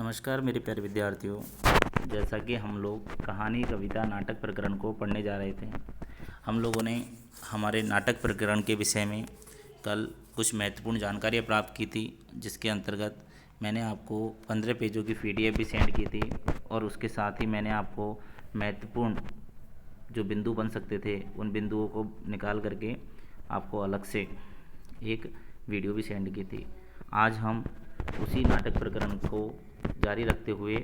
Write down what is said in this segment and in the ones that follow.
नमस्कार मेरे प्यारे विद्यार्थियों। जैसा कि हम लोग कहानी कविता नाटक प्रकरण को पढ़ने जा रहे थे, हम लोगों ने हमारे नाटक प्रकरण के विषय में कल कुछ महत्वपूर्ण जानकारियाँ प्राप्त की थी, जिसके अंतर्गत मैंने आपको 15 पेजों की PDF भी सेंड की थी और उसके साथ ही मैंने आपको महत्वपूर्ण जो बिंदु बन सकते थे उन बिंदुओं को निकाल करके आपको अलग से एक वीडियो भी सेंड की थी। आज हम उसी नाटक प्रकरण को जारी रखते हुए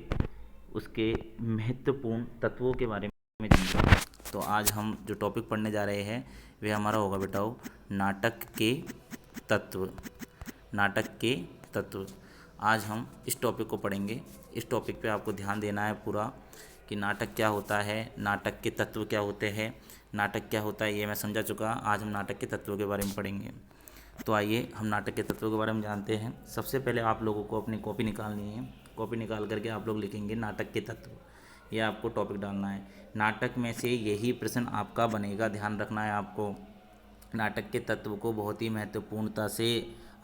उसके महत्वपूर्ण तत्वों के बारे में जानेंगे। तो आज हम जो टॉपिक पढ़ने जा रहे हैं वह हमारा होगा बेटाओ नाटक के तत्व। नाटक के तत्व आज हम इस टॉपिक को पढ़ेंगे। इस टॉपिक पे आपको ध्यान देना है पूरा कि नाटक क्या होता है, नाटक के तत्व क्या होते हैं, नाटक क्या होता है ये मैं समझा चुका। आज हम नाटक के तत्वों के बारे में पढ़ेंगे। तो आइए हम नाटक के तत्वों के बारे में जानते हैं। सबसे पहले आप लोगों को अपनी कॉपी निकालनी है। कॉपी निकाल करके आप लोग लिखेंगे नाटक के तत्व। ये आपको टॉपिक डालना है। नाटक में से यही प्रश्न आपका बनेगा, ध्यान रखना है आपको। नाटक के तत्व को बहुत ही महत्वपूर्णता से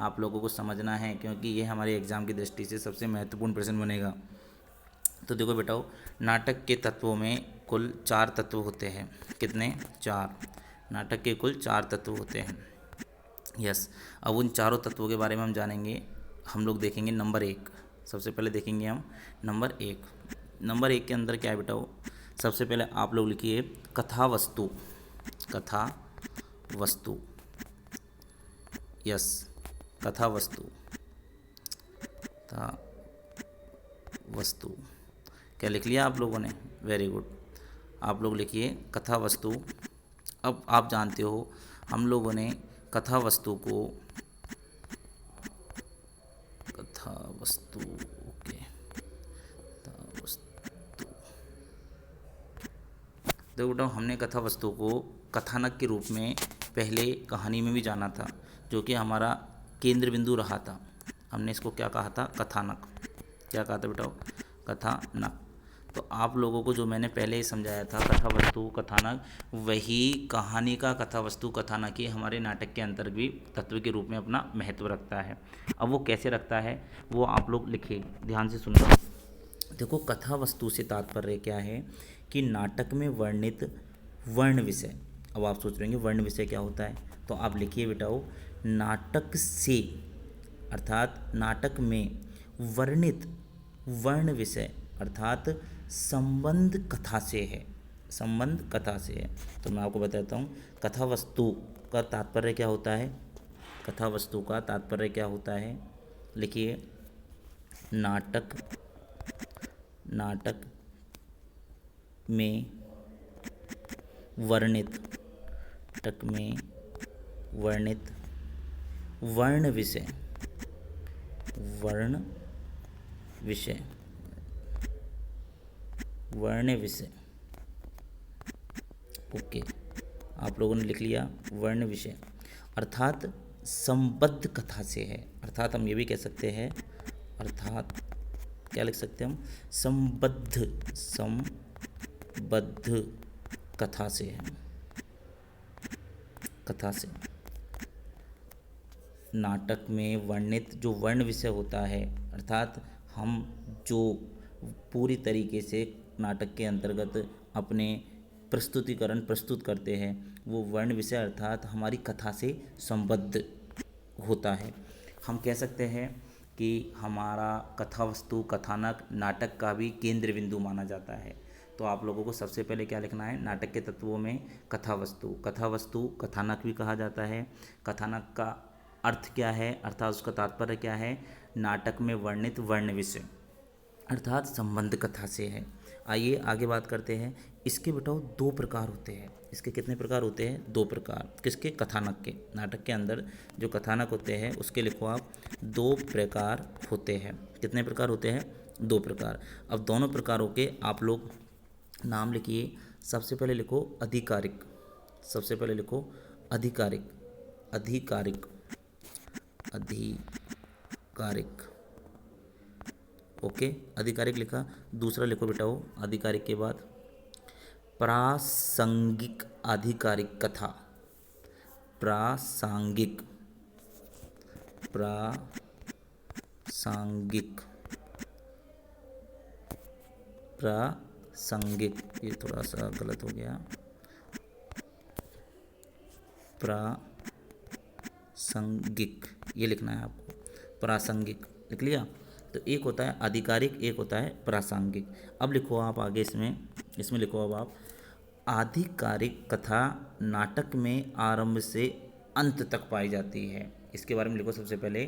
आप लोगों को समझना है, क्योंकि ये हमारे एग्ज़ाम की दृष्टि से सबसे महत्वपूर्ण प्रश्न बनेगा। तो देखो बेटाओ, नाटक के तत्वों में कुल 4 तत्व होते हैं। कितने? 4। नाटक के कुल 4 तत्व होते हैं। यस। अब उन चारों तत्वों के बारे में हम जानेंगे। हम लोग देखेंगे नंबर 1। सबसे पहले देखेंगे हम नंबर 1। नंबर 1 के अंदर क्या है बेटाओ? सबसे पहले आप लोग लिखिए कथा वस्तु। कथा वस्तु। यस, कथा वस्तु। कथा वस्तु क्या लिख लिया आप लोगों ने? Very good. आप लोग लिखिए कथा वस्तु। अब आप जानते हो हम लोगों ने कथा वस्तु को कथा वस्तु ओके कथा वस्तु देखो बेटा, हमने कथा वस्तु को कथानक के रूप में पहले कहानी में भी जाना था, जो कि हमारा केंद्र बिंदु रहा था। हमने इसको क्या कहा था? कथानक। क्या कहा था बेटा? कथानक। तो आप लोगों को जो मैंने पहले ही समझाया था कथा वस्तु कथानक, वही कहानी का कथा वस्तु कथानक ही हमारे नाटक के अंतर्गत भी तत्व के रूप में अपना महत्व रखता है। अब वो कैसे रखता है वो आप लोग लिखिए, ध्यान से सुनना। देखो, कथा वस्तु से तात्पर्य क्या है कि नाटक में वर्णित वर्ण विषय। अब आप सोच रहे होंगे वर्ण विषय क्या होता है, तो आप लिखिए बेटाओ नाटक से, अर्थात नाटक में वर्णित वर्ण विषय अर्थात संबंध कथा से है। संबंध कथा से है। तो मैं आपको बताता हूँ कथा वस्तु का तात्पर्य क्या होता है। कथा वस्तु का तात्पर्य क्या होता है? लिखिए नाटक नाटक में वर्णित नाटक में वर्णित वर्ण विषय वर्ण विषय वर्ण विषय ओके, आप लोगों ने लिख लिया वर्ण विषय, अर्थात संबद्ध कथा से है। अर्थात हम ये भी कह सकते हैं, अर्थात क्या लिख सकते हैं हम? संबद्ध कथा से है। कथा से नाटक में वर्णित जो वर्ण विषय होता है, अर्थात हम जो पूरी तरीके से नाटक के अंतर्गत अपने प्रस्तुतिकरण प्रस्तुत करते हैं वो वर्ण विषय अर्थात हमारी कथा से संबद्ध होता है। हम कह सकते हैं कि हमारा कथा वस्तु कथानक नाटक का भी केंद्र बिंदु माना जाता है। तो आप लोगों को सबसे पहले क्या लिखना है? नाटक के तत्वों में कथा वस्तु कथानक भी कहा जाता है। कथानक का अर्थ क्या है, अर्थात उसका तात्पर्य क्या है? नाटक में वर्णित वर्ण विषय अर्थात संबंध कथा से है। आइए आगे बात करते हैं। इसके बताओ 2 प्रकार होते हैं। इसके कितने प्रकार होते हैं? 2 प्रकार। किसके? कथानक के। नाटक के अंदर जो कथानक होते हैं उसके लिखो आप 2 प्रकार होते हैं। कितने प्रकार होते हैं? 2 प्रकार। अब दोनों प्रकारों के आप लोग नाम लिखिए। सबसे पहले लिखो आधिकारिक। सबसे पहले लिखो आधिकारिक। आधिकारिक आधिकारिक ओके, आधिकारिक लिखा। दूसरा लिखो बेटाओ आधिकारिक के बाद प्रासंगिक आधिकारिक कथा। प्रासंगिक प्रासंगिक प्रासंगिक, ये थोड़ा सा गलत हो गया, प्रासंगिक ये लिखना है आपको, प्रासंगिक लिख लिया। तो एक होता है आधिकारिक, एक होता है प्रासंगिक। अब लिखो आप आगे इसमें इसमें लिखो अब आप, आधिकारिक कथा नाटक में आरंभ से अंत तक पाई जाती है। इसके बारे में लिखो सबसे पहले,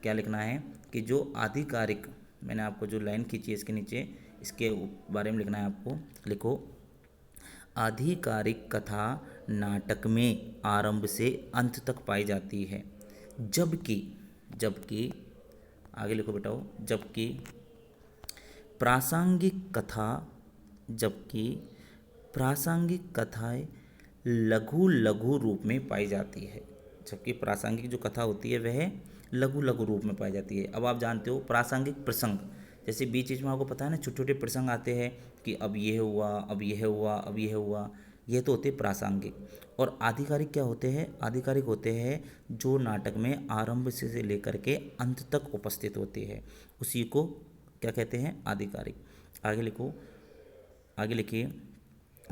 क्या लिखना है कि जो आधिकारिक, मैंने आपको जो लाइन खींची है इसके नीचे, इसके बारे में लिखना है आपको। लिखो, आधिकारिक कथा नाटक में आरंभ से अंत तक पाई जाती है, जबकि जबकि आगे लिखो बेटाओ, जबकि प्रासंगिक कथा, जबकि प्रासंगिक कथाएं लघु लघु रूप में पाई जाती है। जबकि प्रासंगिक जो कथा होती है वह लघु लघु रूप में पाई जाती है। अब आप जानते हो प्रासंगिक प्रसंग, जैसे बीच बीच में आपको पता है ना, छोटे छोटे प्रसंग आते हैं कि अब यह हुआ, अब यह हुआ, अब यह हुआ, ये तो होते प्रासंगिक। और आधिकारिक क्या होते हैं? आधिकारिक होते हैं जो नाटक में आरंभ से लेकर के अंत तक उपस्थित होते हैं, उसी को क्या कहते हैं? आधिकारिक। आगे लिखो, आगे लिखिए,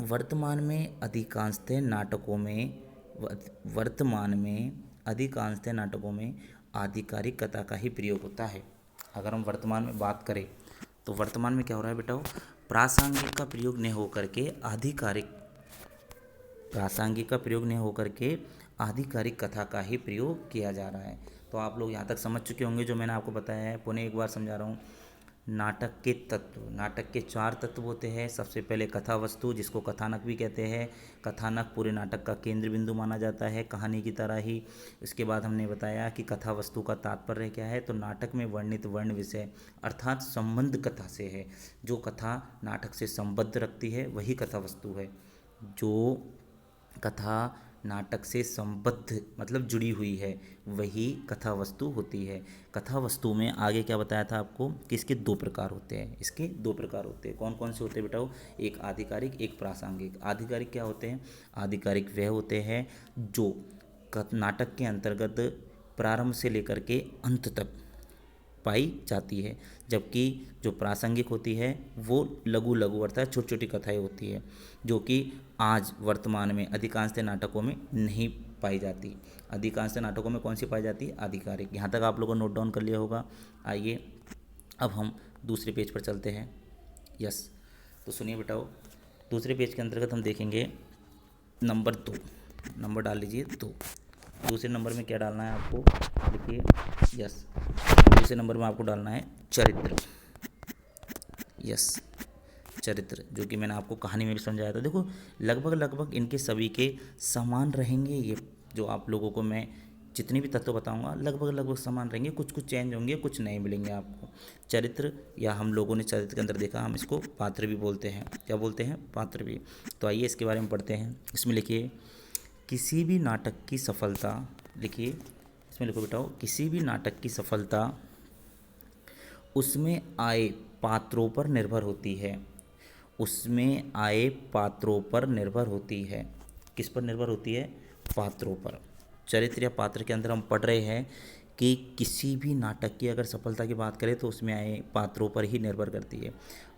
वर्तमान में अधिकांशतः नाटकों में आधिकारिक कथा का ही प्रयोग होता है। अगर हम वर्तमान में बात करें तो वर्तमान में क्या हो रहा है बेटा? प्रासंगिक का प्रयोग नहीं होकर के आधिकारिक कथा का ही प्रयोग किया जा रहा है। तो आप लोग यहाँ तक समझ चुके होंगे जो मैंने आपको बताया है। पुनः एक बार समझा रहा हूँ। नाटक के तत्व, नाटक के 4 तत्व होते हैं। सबसे पहले कथा वस्तु, जिसको कथानक भी कहते हैं। कथानक पूरे नाटक का केंद्र बिंदु माना जाता है, कहानी की तरह ही। इसके बाद हमने बताया कि कथा वस्तु का तात्पर्य क्या है, तो नाटक में वर्णित वर्ण विषय अर्थात संबंध कथा से है। जो कथा नाटक से संबद्ध रखती है वही कथा वस्तु है। जो कथा नाटक से संबद्ध मतलब जुड़ी हुई है वही कथा वस्तु होती है। कथा वस्तु में आगे क्या बताया था आपको कि इसके 2 प्रकार होते हैं। इसके 2 प्रकार होते हैं। कौन कौन से होते हैं बेटाओ? एक आधिकारिक, एक प्रासंगिक। आधिकारिक क्या होते हैं? आधिकारिक वह होते हैं जो नाटक के अंतर्गत प्रारंभ से लेकर के अंत तक पाई जाती है, जबकि जो प्रासंगिक होती है वो लघु लघु अर्थात छोटी छोटी कथाएं होती है, जो कि आज वर्तमान में अधिकांशतः नाटकों में नहीं पाई जाती। अधिकांशतः नाटकों में कौन सी पाई जाती है? आधिकारिक। यहाँ तक आप लोगों ने नोट डाउन कर लिया होगा। आइए अब हम दूसरे पेज पर चलते हैं। यस, तो सुनिए बेटाओ, दूसरे पेज के अंतर्गत हम देखेंगे नंबर 2। नंबर डाल लीजिए 2। दूसरे नंबर में क्या डालना है आपको? देखिए, यस, दूसरे नंबर में आपको डालना है चरित्र। यस, चरित्र, जो कि मैंने आपको कहानी में भी समझाया था। देखो, लगभग इनके सभी के समान रहेंगे। ये जो आप लोगों को मैं जितने भी तत्व बताऊंगा लगभग समान रहेंगे। कुछ कुछ चेंज होंगे, कुछ नए मिलेंगे आपको। चरित्र, या हम लोगों ने चरित्र के अंदर देखा, हम इसको पात्र भी बोलते हैं। क्या बोलते हैं? पात्र भी। तो आइए इसके बारे में पढ़ते हैं। इसमें लिखिए, किसी भी नाटक की सफलता, लिखिए इसमें लिखो बेटाओ, किसी भी नाटक की सफलता उसमें आए पात्रों पर निर्भर होती है। उसमें आए पात्रों पर निर्भर होती है। किस पर निर्भर होती है? पात्रों पर। चरित्र या पात्र के अंदर हम पढ़ रहे हैं कि किसी भी नाटक की अगर सफलता की बात करें तो उसमें आए पात्रों पर ही निर्भर करती है।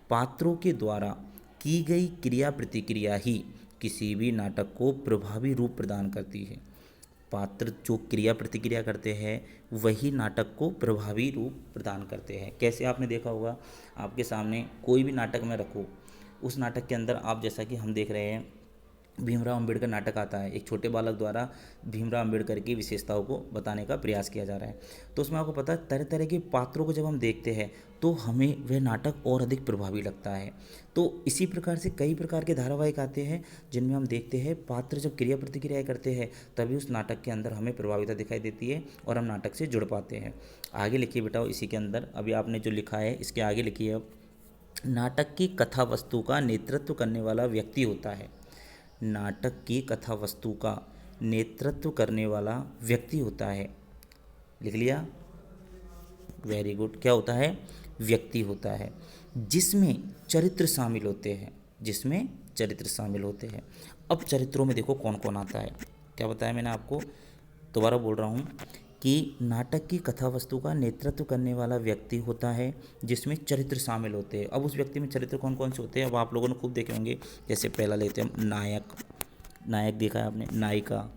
पात्रों के द्वारा की गई क्रिया प्रतिक्रिया ही किसी भी नाटक को प्रभावी रूप प्रदान करती है। पात्र जो क्रिया प्रतिक्रिया करते हैं वही नाटक को प्रभावी रूप प्रदान करते हैं। कैसे? आपने देखा होगा, आपके सामने कोई भी नाटक में रखो, उस नाटक के अंदर आप, जैसा कि हम देख रहे हैं, भीमराव अंबेडकर नाटक आता है। एक छोटे बालक द्वारा भीमराव अंबेडकर की विशेषताओं को बताने का प्रयास किया जा रहा है। तो उसमें आपको पता है तरह तरह के पात्रों को जब हम देखते हैं तो हमें वह नाटक और अधिक प्रभावी लगता है। तो इसी प्रकार से कई प्रकार के धारावाहिक आते हैं जिनमें हम देखते हैं पात्र जब क्रिया प्रतिक्रिया करते हैं तभी उस नाटक के अंदर हमें प्रभाविता दिखाई देती है और हम नाटक से जुड़ पाते हैं। आगे लिखिए बेटा, इसी के अंदर अभी आपने जो लिखा है इसके आगे लिखिए। अब नाटक की कथा वस्तु का नेतृत्व करने वाला व्यक्ति होता है। नाटक की कथा वस्तु का नेतृत्व करने वाला व्यक्ति होता है। लिख लिया? Very good. क्या होता है? व्यक्ति होता है, जिसमें चरित्र शामिल होते हैं। जिसमें चरित्र शामिल होते हैं। अब चरित्रों में देखो कौन कौन आता है। क्या बताया मैंने आपको? दोबारा बोल रहा हूँ कि नाटक की कथा वस्तु का नेतृत्व करने वाला व्यक्ति होता है जिसमें चरित्र शामिल होते हैं। अब उस व्यक्ति में चरित्र कौन कौन से होते हैं अब आप लोगों ने खूब देखे होंगे। जैसे पहला लेते हैं हम नायक, नायक देखा है आपने, नायिका,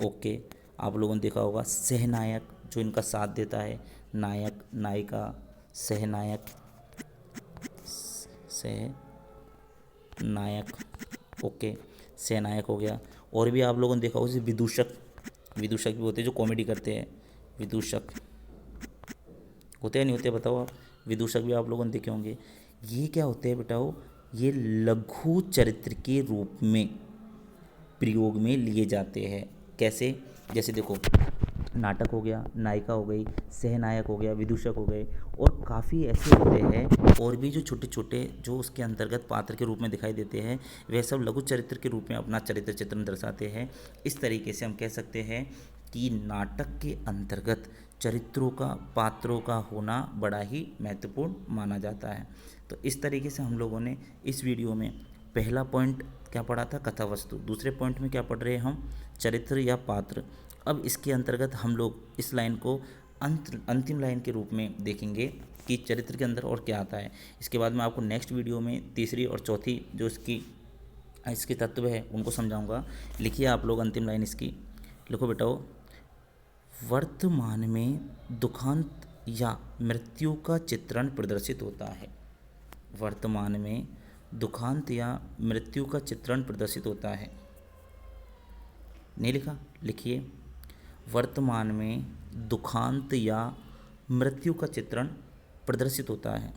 ओके। आप लोगों ने देखा होगा सहनायक जो इनका साथ देता है, नायक, नायिका, सहनायक, सहनायक, ओके, सहनायक हो गया। और भी आप लोगों ने देखा होगा जैसे विदूषक, विदूषक भी होते हैं जो कॉमेडी करते हैं, विदूषक होते हैं नहीं होते बताओ आप, विदूषक भी आप लोगों ने देखे होंगे। ये क्या होते हैं बेटाओ, ये लघु चरित्र के रूप में प्रयोग में लिए जाते हैं। कैसे, जैसे देखो नाटक हो गया, नायिका हो गई, सहनायक हो गया, विदूषक हो गए, और काफ़ी ऐसे होते हैं और भी जो छोटे छोटे जो उसके अंतर्गत पात्र के रूप में दिखाई देते हैं, वह सब लघु चरित्र के रूप में अपना चरित्र चित्रण दर्शाते हैं। इस तरीके से हम कह सकते हैं कि नाटक के अंतर्गत चरित्रों का, पात्रों का होना बड़ा ही महत्वपूर्ण माना जाता है। तो इस तरीके से हम लोगों ने इस वीडियो में पहला पॉइंट क्या पढ़ा था, कथा वस्तु। दूसरे पॉइंट में क्या पढ़ रहे हैं हम, चरित्र या पात्र। अब इसके अंतर्गत हम लोग इस लाइन को अंतिम लाइन के रूप में देखेंगे कि चरित्र के अंदर और क्या आता है। इसके बाद मैं आपको नेक्स्ट वीडियो में तीसरी और चौथी जो इसके तत्व है उनको समझाऊंगा। लिखिए आप लोग अंतिम लाइन इसकी, लिखो बेटाओ, वर्तमान में दुखांत या मृत्यु का चित्रण प्रदर्शित होता है। वर्तमान में दुखांत या मृत्यु का चित्रण प्रदर्शित होता है। नहीं लिखा, लिखिए, वर्तमान में दुखांत या मृत्यु का चित्रण प्रदर्शित होता है।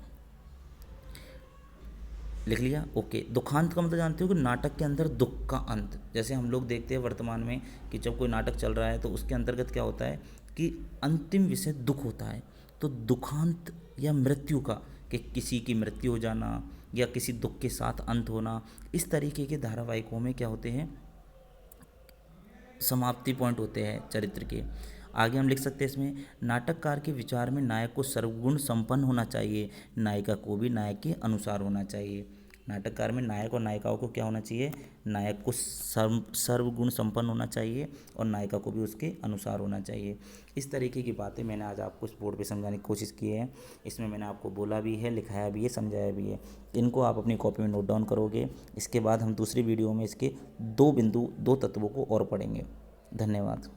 लिख लिया, ओके। दुखांत का मतलब जानते हो कि नाटक के अंदर दुख का अंत। जैसे हम लोग देखते हैं वर्तमान में कि जब कोई नाटक चल रहा है तो उसके अंतर्गत क्या होता है कि अंतिम विषय दुख होता है। तो दुखांत या मृत्यु का, कि किसी की मृत्यु हो जाना या किसी दुख के साथ अंत होना, इस तरीके के धारावाहिकों में क्या होते हैं, समाप्ति पॉइंट होते हैं चरित्र के। आगे हम लिख सकते हैं इसमें, नाटककार के विचार में नायक को सर्वगुण संपन्न होना चाहिए, नायिका को भी नायक के अनुसार होना चाहिए। नाटककार में नायक और नायिकाओं को क्या होना चाहिए, नायक को सर्वगुण संपन्न होना चाहिए और नायिका को भी उसके अनुसार होना चाहिए। इस तरीके की बातें मैंने आज आपको इस बोर्ड पे समझाने की कोशिश की है। इसमें मैंने आपको बोला भी है, लिखाया भी है, समझाया भी है। इनको आप अपनी कॉपी में नोट डाउन करोगे। इसके बाद हम दूसरी वीडियो में इसके 2 बिंदु, 2 तत्वों को और पढ़ेंगे। धन्यवाद।